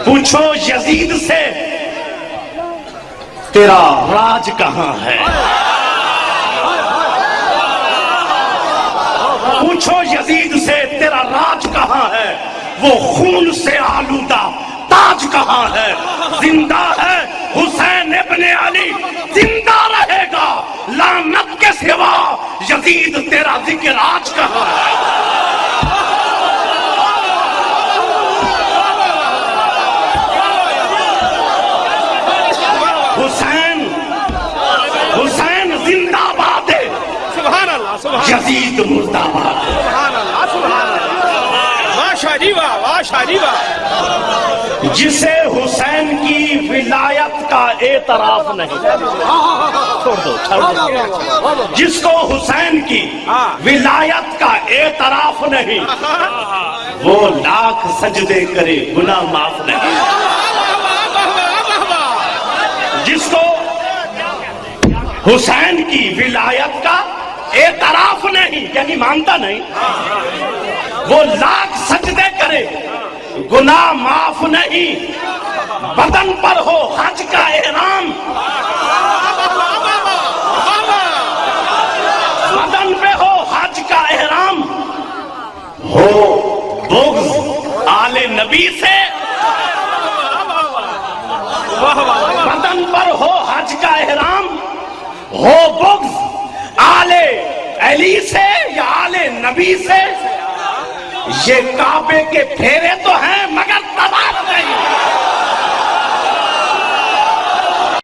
پوچھو یزید سے تیرا راج کہاں ہے؟ پوچھو یزید سے تیرا راج کہاں ہے؟ وہ خون سے آلودہ تاج کہاں ہے؟ زندہ ہے حسین ابن علی، زندہ رہے گا لعنت کے سوا، یزید تیرا ذکر آج کہاں ہے؟ حسین زندہ باد ہے، سبحان اللہ سبحان یزید مردہ باد ہے۔ اللہ سبحان اللہ، ماشاء جی واہ ماشاء جی واہ۔ جسے حسین کی ولایت کا اعتراف نہیں، چھوڑ دو، جس کو حسین کی ولایت کا اعتراف نہیں، وہ لاکھ سجدے کرے گناہ معاف نہیں۔ جس کو حسین کی ولایت کا اعتراف نہیں، یعنی مانتا نہیں، وہ لاکھ سجدے کرے گناہ معاف نہیں۔ بدن پر ہو حج کا احرام، بدن پہ ہو حج کا احرام، ہو بغض آل نبی سے، بدن پر ہو حج کا احرام، ہو بغض آل علی سے یا آل نبی سے، یہ کعبے کے پھیرے تو ہیں مگر طواف نہیں۔